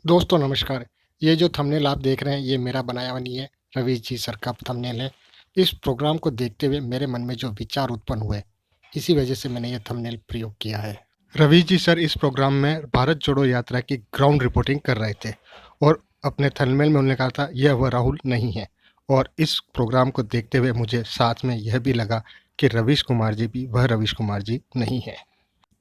दोस्तों नमस्कार। ये जो थंबनेल आप देख रहे हैं ये मेरा बनाया हुआ नहीं है, रवीश जी सर का थंबनेल है। इस प्रोग्राम को देखते हुए मेरे मन में जो विचार उत्पन्न हुए, इसी वजह से मैंने ये थंबनेल प्रयोग किया है। रवीश जी सर इस प्रोग्राम में भारत जोड़ो यात्रा की ग्राउंड रिपोर्टिंग कर रहे थे और अपने थंबनेल में उन्होंने कहा था यह वह राहुल नहीं है। और इस प्रोग्राम को देखते हुए मुझे साथ में यह भी लगा कि रवीश कुमार जी भी वह रवीश कुमार जी नहीं है।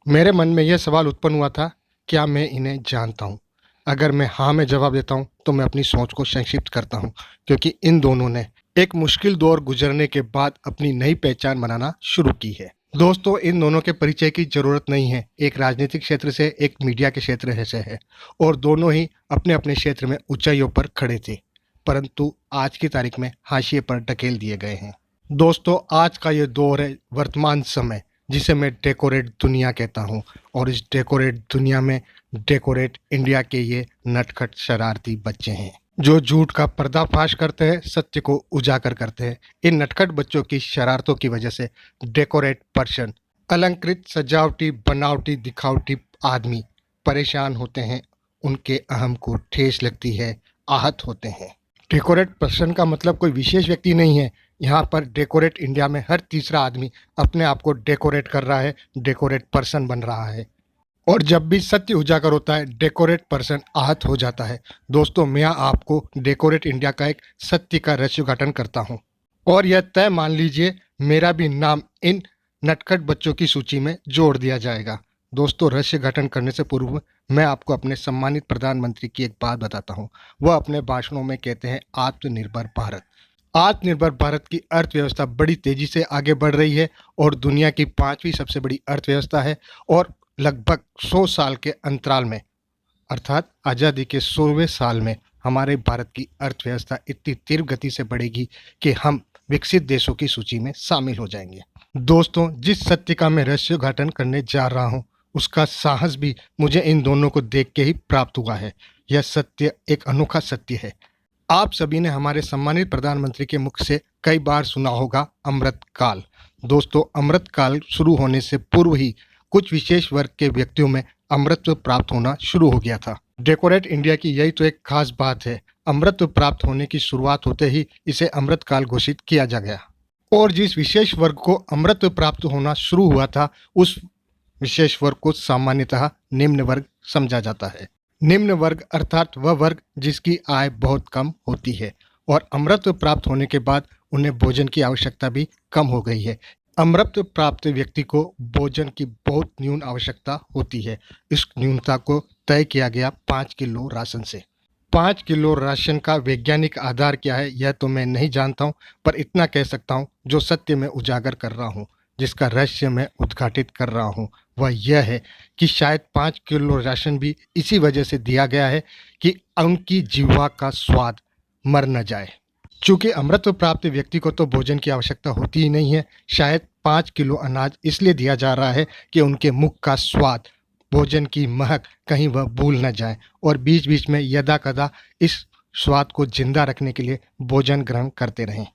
मेरे मन में यह सवाल उत्पन्न हुआ था, क्या मैं इन्हें जानता हूँ? अगर मैं हाँ में जवाब देता हूँ तो मैं अपनी सोच को संक्षिप्त करता हूँ, क्योंकि इन दोनों ने एक मुश्किल दौर गुजरने के बाद अपनी नई पहचान बनाना शुरू की है। दोस्तों इन दोनों के परिचय की जरूरत नहीं है, एक राजनीतिक क्षेत्र से एक मीडिया के क्षेत्र से है और दोनों ही अपने अपने क्षेत्र में ऊंचाइयों पर खड़े थे, परंतु आज की तारीख में हाशिए पर ढकेल दिए गए हैं। दोस्तों आज का ये दौर है वर्तमान समय, जिसे मैं डेकोरेट दुनिया कहता हूँ। और इस डेकोरेट दुनिया में डेकोरेट इंडिया के ये नटखट शरारती बच्चे हैं जो झूठ का पर्दाफाश करते हैं, सत्य को उजागर करते हैं। इन नटखट बच्चों की शरारतों की वजह से डेकोरेट पर्सन, अलंकृत सजावटी बनावटी दिखावटी आदमी परेशान होते हैं, उनके अहम को ठेस लगती है, आहत होते हैं। डेकोरेट पर्सन का मतलब कोई विशेष व्यक्ति नहीं है। यहाँ पर डेकोरेट इंडिया में हर तीसरा आदमी अपने आप को डेकोरेट कर रहा है, डेकोरेट पर्सन बन रहा है। और जब भी सत्य उजागर होता है डेकोरेट पर्सन आहत हो जाता है। दोस्तों मैं आपको डेकोरेट इंडिया का एक सत्य का रहस्योद्घाटन करता हूँ और यह तय मान लीजिए मेरा भी नाम इन नटखट बच्चों की सूची में जोड़ दिया जाएगा। दोस्तों रहस्य गठन करने से पूर्व मैं आपको अपने सम्मानित प्रधानमंत्री की एक बात बताता हूँ। वह अपने भाषणों में कहते हैं आत्मनिर्भर भारत। आत्मनिर्भर भारत की अर्थव्यवस्था बड़ी तेजी से आगे बढ़ रही है और दुनिया की 5वीं सबसे बड़ी अर्थव्यवस्था है। और लगभग 100 साल के अंतराल में, अर्थात आज़ादी के 100वें साल में हमारे भारत की अर्थव्यवस्था इतनी तीव्र गति से बढ़ेगी कि हम विकसित देशों की सूची में शामिल हो जाएंगे। दोस्तों जिस सत्य का मैं रहस्योद्घाटन करने जा रहा हूँ उसका साहस भी मुझे इन दोनों को देख के ही प्राप्त हुआ है। यह सत्य एक अनोखा सत्य है। आप सभी ने हमारे सम्मानित प्रधानमंत्री के मुख से कई बार सुना होगा अमृतकाल। दोस्तों अमृतकाल शुरू होने से पूर्व ही कुछ विशेष वर्ग के व्यक्तियों में अमृतत्व प्राप्त होना शुरू हो गया था। डेकोरेट इंडिया की यही तो एक खास बात है, अमृतत्व प्राप्त होने की शुरुआत होते ही इसे अमृतकाल घोषित किया जा गया। और जिस विशेष वर्ग को अमृतत्व प्राप्त होना शुरू हुआ था उस विशेष वर्ग को सामान्यतः निम्न वर्ग समझा जाता है। निम्न वर्ग अर्थात वह वर्ग जिसकी आय बहुत कम होती है और अमृतत्व प्राप्त होने के बाद उन्हें भोजन की आवश्यकता भी कम हो गई है। अमृतत्व प्राप्त व्यक्ति को भोजन की बहुत न्यून आवश्यकता होती है। इस न्यूनता को तय किया गया 5 किलो राशन से। 5 किलो राशन का वैज्ञानिक आधार क्या है यह तो मैं नहीं जानता हूँ, पर इतना कह सकता हूँ जो सत्य में उजागर कर रहा हूँ, जिसका रहस्य मैं उद्घाटित कर रहा हूँ, वह यह है कि शायद 5 किलो राशन भी इसी वजह से दिया गया है कि उनकी जीवा का स्वाद मर न जाए। चूँकि अमृतत्व प्राप्त व्यक्ति को तो भोजन की आवश्यकता होती ही नहीं है, शायद 5 किलो अनाज इसलिए दिया जा रहा है कि उनके मुख का स्वाद, भोजन की महक कहीं वह भूल न जाए और बीच बीच में यदा कदा इस स्वाद को जिंदा रखने के लिए भोजन ग्रहण करते रहें।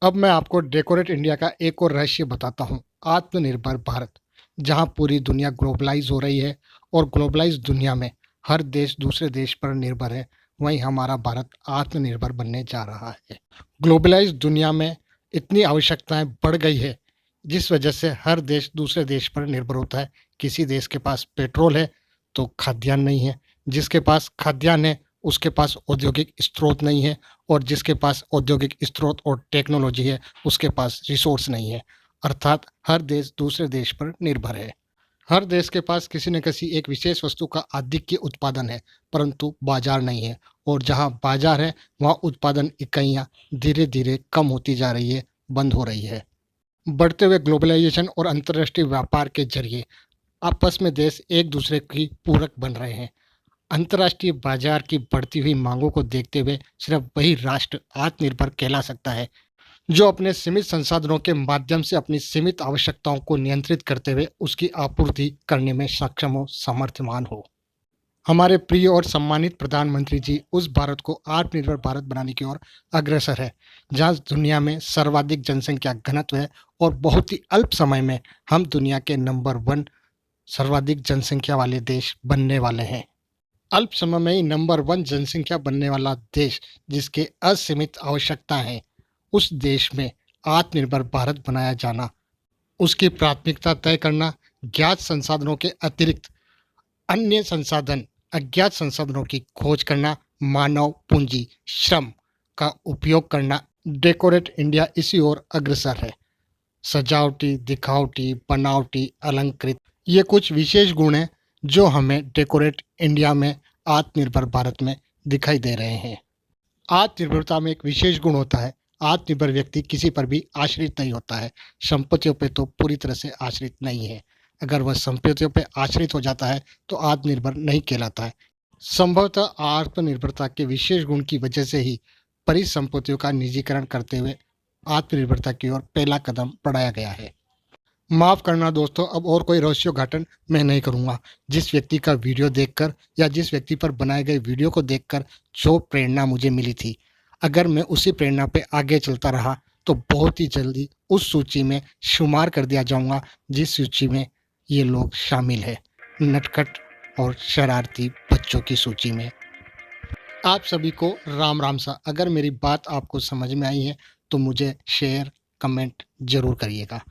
अब मैं आपको डेकोरेट इंडिया का एक और रहस्य बताता हूँ, आत्मनिर्भर भारत। जहाँ पूरी दुनिया ग्लोबलाइज हो रही है और ग्लोबलाइज दुनिया में हर देश दूसरे देश पर निर्भर है, वहीं हमारा भारत आत्मनिर्भर बनने जा रहा है। ग्लोबलाइज दुनिया में इतनी आवश्यकताएं बढ़ गई है जिस वजह से हर देश दूसरे देश पर निर्भर होता है। किसी देश के पास पेट्रोल है तो खाद्यान्न नहीं है, जिसके पास खाद्यान्न है उसके पास औद्योगिक स्रोत नहीं है, और जिसके पास औद्योगिक स्रोत और टेक्नोलॉजी है उसके पास रिसोर्स नहीं है। अर्थात हर देश दूसरे देश पर निर्भर है। हर देश के पास किसी न किसी एक विशेष वस्तु का आधिक्य उत्पादन है, परंतु बाजार नहीं है। और जहां बाजार है वहां उत्पादन इकाइयां धीरे धीरे कम होती जा रही है, बंद हो रही है। बढ़ते हुए ग्लोबलाइजेशन और अंतर्राष्ट्रीय व्यापार के जरिए आपस में देश एक दूसरे की पूरक बन रहे हैं। अंतर्राष्ट्रीय बाजार की बढ़ती हुई मांगों को देखते हुए सिर्फ वही राष्ट्र आत्मनिर्भर कहला सकता है जो अपने सीमित संसाधनों के माध्यम से अपनी सीमित आवश्यकताओं को नियंत्रित करते हुए उसकी आपूर्ति करने में सक्षम हो, समर्थमान हो। हमारे प्रिय और सम्मानित प्रधानमंत्री जी उस भारत को आत्मनिर्भर भारत बनाने की ओर अग्रसर है जहां दुनिया में सर्वाधिक जनसंख्या घनत्व है और बहुत ही अल्प समय में हम दुनिया के नंबर 1 सर्वाधिक जनसंख्या वाले देश बनने वाले हैं। अल्प समय में ही नंबर 1 जनसंख्या बनने वाला देश जिसके असीमित आवश्यकता है, उस देश में आत्मनिर्भर भारत बनाया जाना, उसकी प्राथमिकता तय करना, ज्ञात संसाधनों के अतिरिक्त अन्य संसाधन अज्ञात संसाधनों की खोज करना, मानव पूंजी श्रम का उपयोग करना। डेकोरेट इंडिया इसी ओर अग्रसर है। सजावटी, दिखावटी, बनावटी, अलंकृत, ये कुछ विशेष गुण हैं जो हमें डेकोरेट इंडिया में आत्मनिर्भर भारत में दिखाई दे रहे हैं। आत्मनिर्भरता में एक विशेष गुण होता है, आत्मनिर्भर व्यक्ति किसी पर भी आश्रित नहीं होता है। संपत्तियों पे तो पूरी तरह से आश्रित नहीं है। अगर वह संपत्तियों पे आश्रित हो जाता है तो आत्मनिर्भर नहीं कहलाता है। संभवतः आत्मनिर्भरता के विशेष गुण की वजह से ही परिसंपत्तियों का निजीकरण करते हुए आत्मनिर्भरता की ओर पहला कदम बढ़ाया गया है। माफ़ करना दोस्तों, अब और कोई रहस्योद्घाटन मैं नहीं करूँगा। जिस व्यक्ति का वीडियो देखकर या जिस व्यक्ति पर बनाए गए वीडियो को देखकर जो प्रेरणा मुझे मिली थी, अगर मैं उसी प्रेरणा पे आगे चलता रहा तो बहुत ही जल्दी उस सूची में शुमार कर दिया जाऊँगा जिस सूची में ये लोग शामिल है, नटखट और शरारती बच्चों की सूची में। आप सभी को राम राम सा। अगर मेरी बात आपको समझ में आई है तो मुझे शेयर, कमेंट ज़रूर करिएगा।